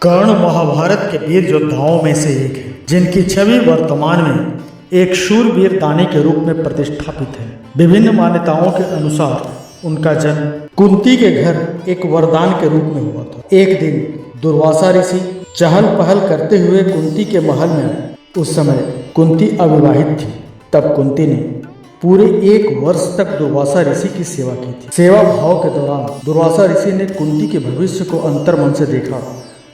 कर्ण महाभारत के वीर योद्धाओं में से एक है, जिनकी छवि वर्तमान में एक शूरवीर दानी के रूप में प्रतिष्ठापित है। विभिन्न मान्यताओं के अनुसार उनका जन्म कुंती के घर एक वरदान के रूप में हुआ था। एक दिन दुर्वासा ऋषि चहल पहल करते हुए कुंती के महल में आए। उस समय कुंती अविवाहित थी। तब कुंती ने पूरे 1 वर्ष तक दुर्वासा ऋषि की सेवा की थी। सेवा भाव के दौरान दुर्वासा ऋषि ने कुंती के भविष्य को अंतर्मन से देखा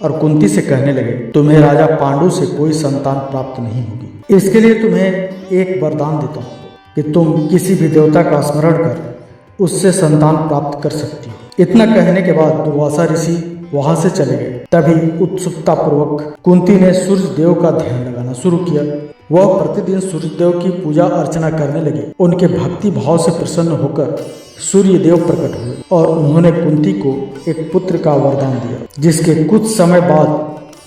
और कुंती से कहने लगे, तुम्हें राजा पांडु से कोई संतान प्राप्त नहीं होगी। इसके लिए तुम्हें एक वरदान देता हूँ कि तुम किसी भी देवता का स्मरण कर उससे संतान प्राप्त कर सकती हो। इतना कहने के बाद दुर्वासा ऋषि वहां से चले गए। तभी उत्सुकता पूर्वक कुंती ने सूर्य देव का ध्यान लगाना शुरू किया। वह प्रतिदिन सूर्य देव की पूजा अर्चना करने लगे। उनके भक्ति भाव से प्रसन्न होकर सूर्य देव प्रकट हुए और उन्होंने कुंती को एक पुत्र का वरदान दिया। जिसके कुछ समय बाद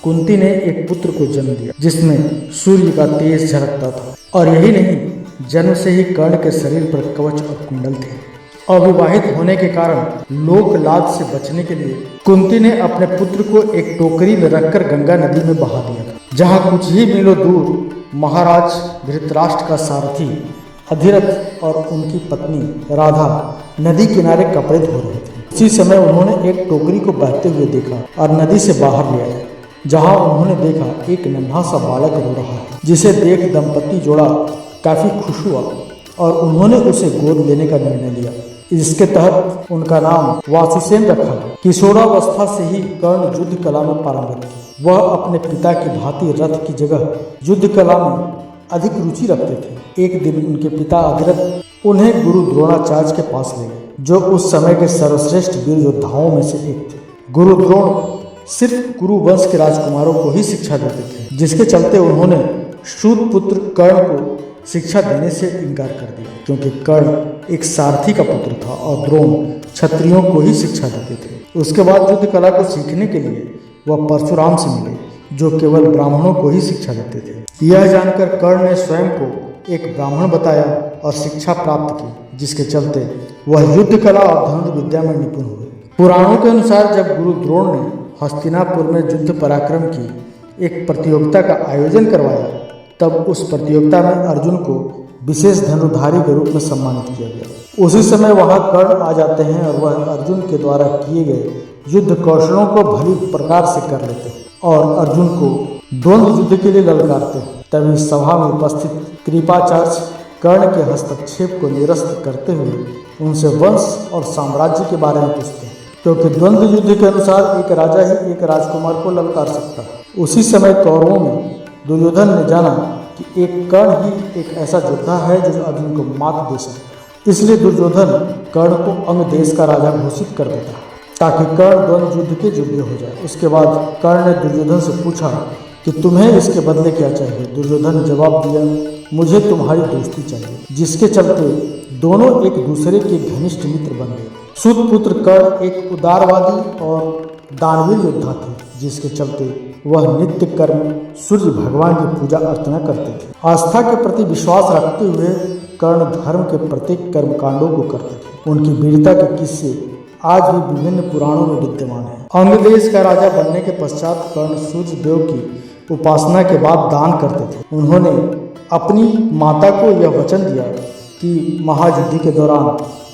कुंती ने एक पुत्र को जन्म दिया जिसमें सूर्य का तेज झलकता था। और यही नहीं, जन्म से ही कर्ण के शरीर पर कवच और कुंडल थे। अविवाहित होने के कारण लोक लाज से बचने के लिए कुंती ने अपने पुत्र को एक टोकरी में रखकर गंगा नदी में बहा दिया था, जहाँ कुछ ही मीलों दूर महाराज धृतराष्ट्र का सारथी अधिरथ और उनकी पत्नी राधा नदी किनारे कपड़े धो रहे थे। उसी समय उन्होंने एक टोकरी को बहते हुए देखा और नदी से बाहर ले आए, जहाँ उन्होंने देखा एक नन्हा सा बालक रो रहा है, जिसे देख दंपति जोड़ा काफी खुश हुआ और उन्होंने उसे गोद लेने का निर्णय लिया। इसके तहत उनका नाम वासिसेन रखा। किशोरावस्था से ही कर्ण युद्ध कला में पारंगत थे। वह अपने पिता की भांति रथ की जगह युद्ध कला में अधिक रुचि रखते थे। एक दिन उनके पिता अधिरथ उन्हें गुरु द्रोणाचार्य के पास ले गए, जो उस समय के सर्वश्रेष्ठ वीर योद्धाओं में से एक थे। गुरु द्रोण सिर्फ कुरु वंश के राजकुमारों को ही शिक्षा देते थे, जिसके चलते उन्होंने शूर पुत्र कर्ण को शिक्षा देने से इनकार कर दिया, क्योंकि कर्ण एक सारथी का पुत्र था और द्रोण क्षत्रियों को ही शिक्षा देते थे। उसके बाद युद्ध कला को सीखने के लिए वह परशुराम से मिले, जो केवल ब्राह्मणों को ही शिक्षा देते थे। यह जानकर कर्ण ने स्वयं को एक ब्राह्मण बताया और शिक्षा प्राप्त की, जिसके चलते वह युद्ध कला और धनुर्विद्या विद्या में निपुण हुए। पुराणों के अनुसार जब गुरु द्रोण ने हस्तिनापुर में युद्ध पराक्रम की एक प्रतियोगिता का आयोजन करवाया, तब उस प्रतियोगिता में अर्जुन को विशेष धनुर्धारी के रूप में सम्मानित किया गया। उसी समय वहां कर्ण आ जाते हैं और वह अर्जुन के द्वारा किए गए युद्ध कौशलों को भली प्रकार से कर लेते हैं और अर्जुन को द्वंद्व युद्ध के लिए ललकारते हैं। तभी सभा में उपस्थित कृपाचार्य कर्ण के हस्तक्षेप को निरस्त करते हुए उनसे वंश और साम्राज्य के बारे में पूछते हैं, क्योंकि द्वंद्व युद्ध के अनुसार एक राजा ही एक राजकुमार को ललकार सकता है। उसी समय कौरवों में दुर्योधन ने जाना कि एक कर्ण ही एक ऐसा योद्धा है जो अर्जुन को मात दे सकता। इसलिए दुर्योधन कर्ण को अंग देश का राजा घोषित कर देता, ताकि कर्ण द्वंद्व युद्ध के योग्य हो जाए। उसके बाद कर्ण ने दुर्योधन से पूछा कि तुम्हें इसके बदले क्या चाहिए। दुर्योधन ने जवाब दिया, मुझे तुम्हारी दोस्ती चाहिए, जिसके चलते दोनों एक दूसरे के घनिष्ठ मित्र बन गए। सूतपुत्र कर्ण एक उदारवादी और दानवीर योद्धा थे, जिसके चलते वह नित्य कर्म सूर्य भगवान की पूजा अर्चना करते थे। आस्था के प्रति विश्वास रखते हुए कर्ण धर्म के प्रत्येक कर्मकांडों को करते थे। उनकी वीरता के किस्से आज भी विभिन्न पुराणों में विद्यमान हैं। अंग देश का राजा बनने के पश्चात कर्ण सूर्य देव की उपासना के बाद दान करते थे। उन्होंने अपनी माता को यह वचन दिया कि महायुद्ध के दौरान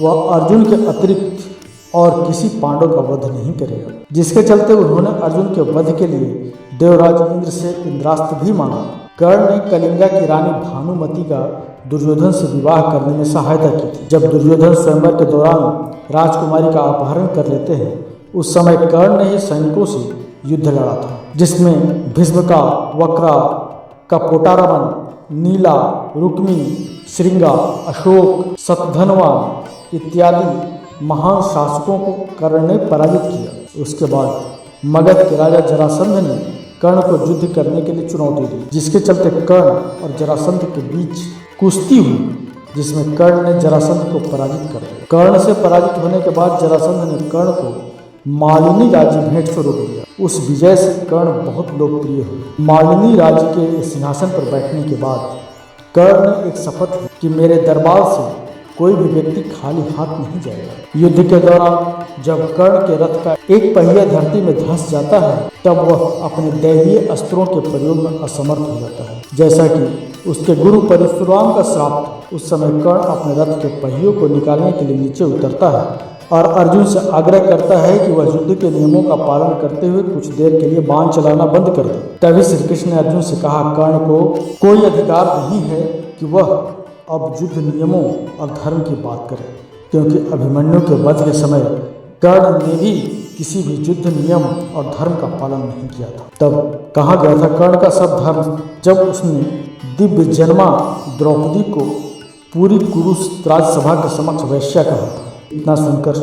वह अर्जुन के अतिरिक्त और किसी पांडव का वध नहीं करेगा, जिसके चलते उन्होंने अर्जुन के वध के लिए देवराज इंद्र से इंद्रास्त्र भी मांगा। कर्ण ने कलिंगा की रानी भानुमति का दुर्योधन से विवाह करने में सहायता की थी। जब दुर्योधन स्वयंवर के दौरान राजकुमारी का अपहरण कर लेते हैं, उस समय कर्ण ने ही सैनिकों से युद्ध लड़ा था, जिसमें भीष्म का, वक्रा का, पोटारमन, नीला, रुक्मी, श्रृंगा, अशोक, शतधनवान इत्यादि महान शासकों को कर्ण ने पराजित किया। उसके बाद मगध के राजा जरासंध ने कर्ण को युद्ध करने के लिए चुनौती दी, जिसके चलते कर्ण और जरासंध के बीच कुश्ती हुई, जिसमें कर्ण ने जरासंध को पराजित कर दिया। कर्ण से पराजित होने के बाद जरासंध ने कर्ण को मालिनी राज्य भेंट स्वरूप दिया। उस विजय से कर्ण बहुत लोकप्रिय हुए। मालिनी राज्य के सिंहासन पर बैठने के बाद कर्ण ने एक शपथ ली कि मेरे दरबार से कोई भी व्यक्ति खाली हाथ नहीं जाएगा। युद्ध के दौरान जब कर्ण के रथ का एक पहिया धरती में धंस जाता है तब वह अपने दैवीय अस्त्रों के प्रयोग में असमर्थ हो जाता है। जैसा कि उसके गुरु परशुराम का श्राप था, उस समय कर्ण अपने रथ के पहियों को निकालने के लिए नीचे उतरता है और अर्जुन से आग्रह करता है कि वह युद्ध के नियमों का पालन करते हुए कुछ देर के लिए बाण चलाना बंद कर दे। तभी श्री कृष्ण ने अर्जुन से कहा, कर्ण को कोई अधिकार नहीं है कि वह अब युद्ध नियमों और धर्म की बात करे, क्योंकि अभिमन्यु के वध के समय कर्ण ने भी किसी भी युद्ध नियम और धर्म का पालन नहीं किया था। तब कहा गया था कर्ण का सब धर्म, जब उसने दिव्य जन्मा द्रौपदी को पूरी कुरुस राजसभा के समक्ष वैश्या कहा था। इतना सुनकर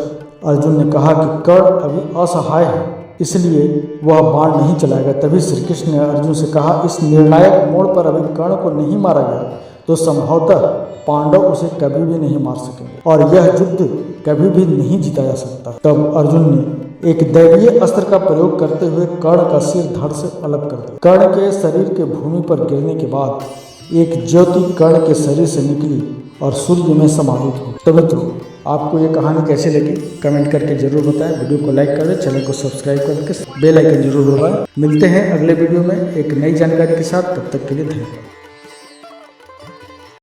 अर्जुन ने कहा कि कर्ण अभी असहाय है, इसलिए वह बाण नहीं चलाएगा। तभी श्री कृष्ण ने अर्जुन से कहा, इस निर्णायक मोड़ पर अभी कर्ण को नहीं मारा गया तो संभवतः पांडव उसे कभी भी नहीं मार सकेंगे और यह युद्ध कभी भी नहीं जीता जा सकता। तब अर्जुन ने एक दैवीय अस्त्र का प्रयोग करते हुए कर्ण का सिर धड़ से अलग कर दिया। कर्ण के शरीर के भूमि पर गिरने के बाद एक ज्योति कर्ण के शरीर से निकली और सूर्य में समाहित हो। तो मित्रों, आपको ये कहानी कैसी लगी कमेंट करके जरूर बताएं। वीडियो को लाइक कर दें, चैनल को सब्सक्राइब करके बेल आइकन जरूर दबाएं। मिलते हैं अगले वीडियो में एक नई जानकारी के साथ, तब तक के लिए धन्यवाद।